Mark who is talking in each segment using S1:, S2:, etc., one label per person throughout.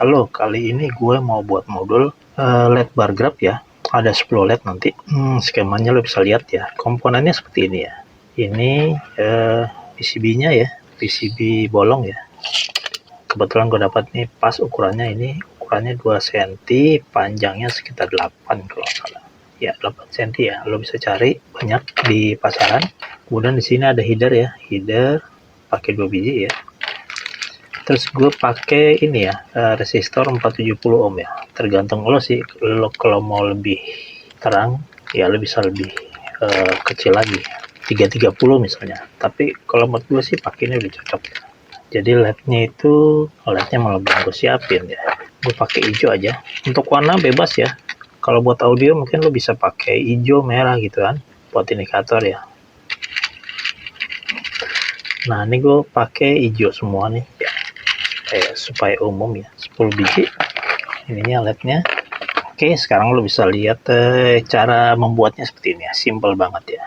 S1: Halo, kali ini gue mau buat modul LED bar grab ya. Ada 10 LED nanti. Skemanya lo bisa lihat ya. Komponennya seperti ini ya. Ini PCB-nya ya, PCB bolong ya. Kebetulan gue dapat nih pas ukurannya ini. Ukurannya 2 cm, panjangnya sekitar 8 kalau nggak salah. Ya, 8 cm ya. Lo bisa cari banyak di pasaran. Kemudian di sini ada header ya. Header pakai 2 biji ya. Terus gue pakai ini ya, resistor 470 ohm ya. Tergantung lo sih, lo kalau mau lebih terang ya lo bisa lebih kecil lagi, 330 misalnya. Tapi kalau menurut gue sih pakai ini udah cocok ya. Jadi LED-nya itu LED-nya malah belum gue siapin ya. Gue pakai hijau aja. Untuk warna bebas ya. Kalau buat audio mungkin lo bisa pakai hijau, merah gitu kan, buat indikator ya. Nah ini gue pakai hijau semua nih ya. Supaya umum ya, 10 biji ininya LED-nya. Oke, sekarang lo bisa lihat cara membuatnya seperti ini ya, simple banget ya.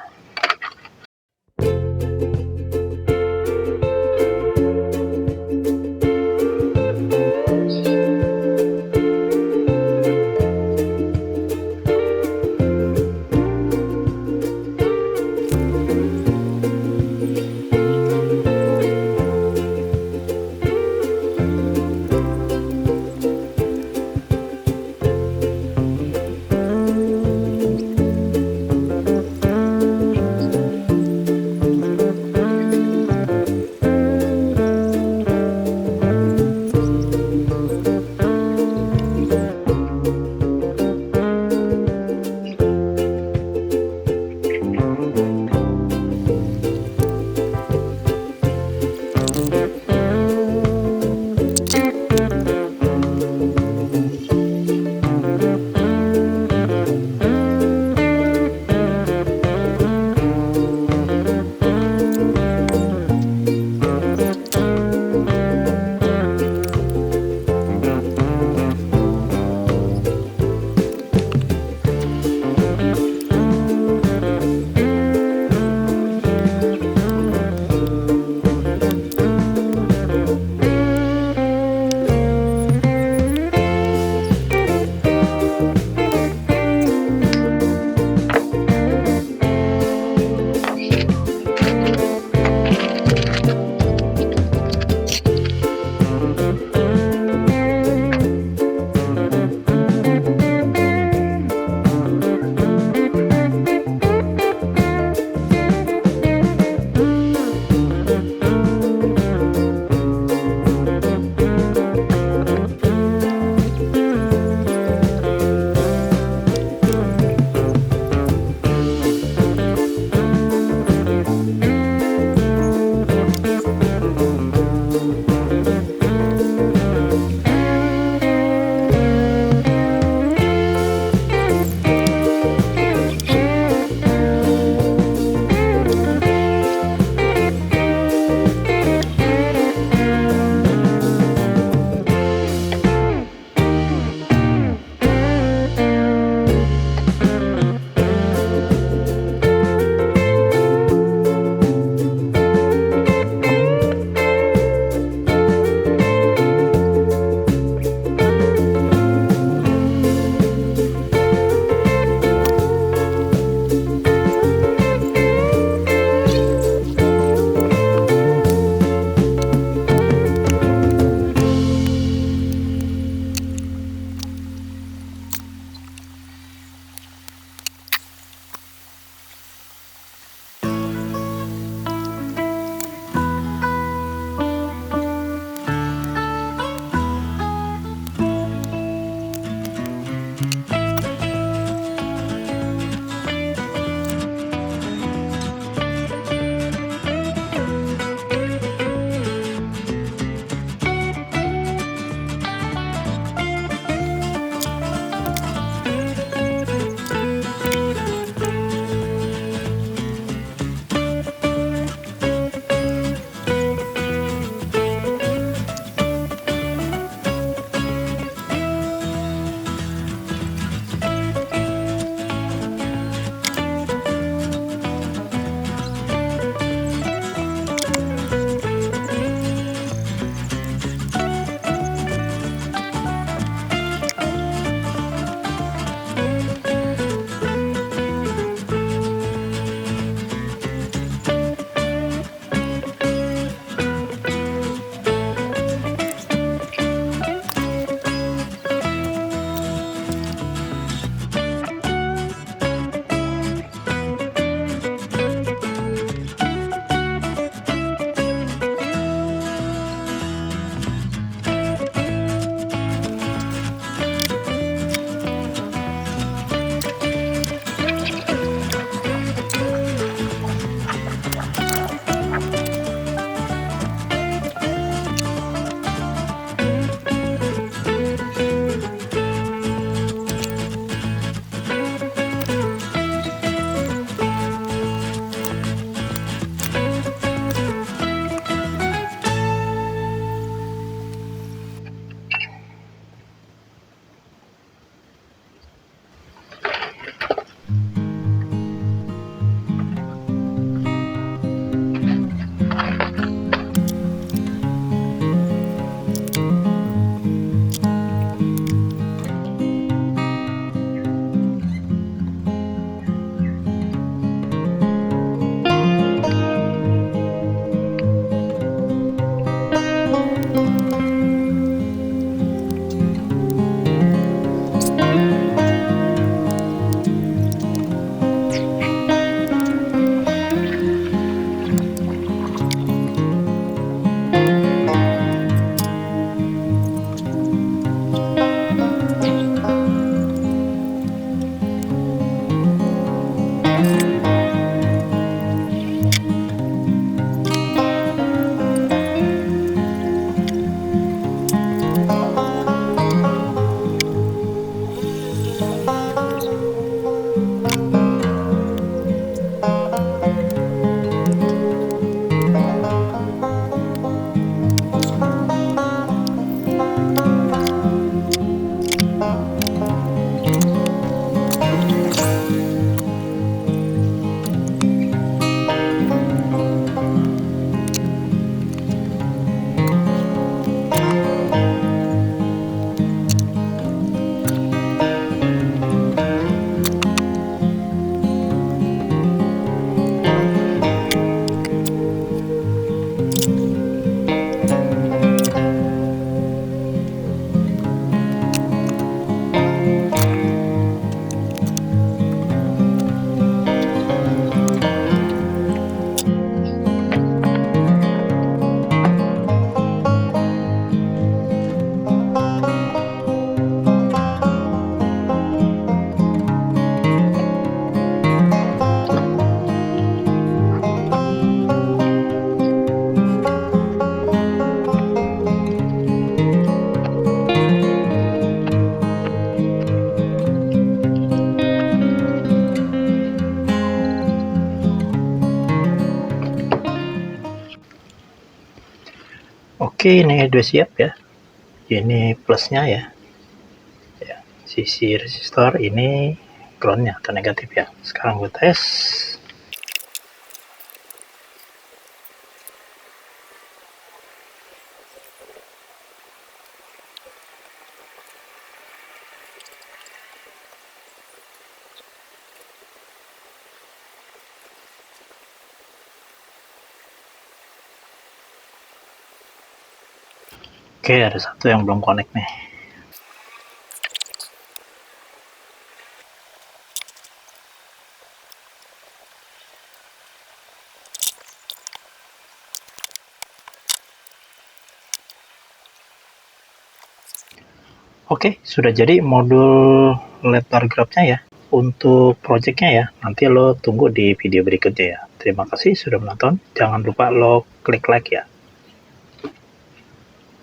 S1: Oke, ini udah siap ya. Ini plusnya ya. Sisi resistor, ini groundnya atau negatif ya. Sekarang gue tes. Oke, ada satu yang belum connect nih. Oke, sudah jadi modul LED bar grabnya ya. Untuk projectnya ya, nanti lo tunggu di video berikutnya ya. Terima kasih sudah menonton. Jangan lupa lo klik like ya.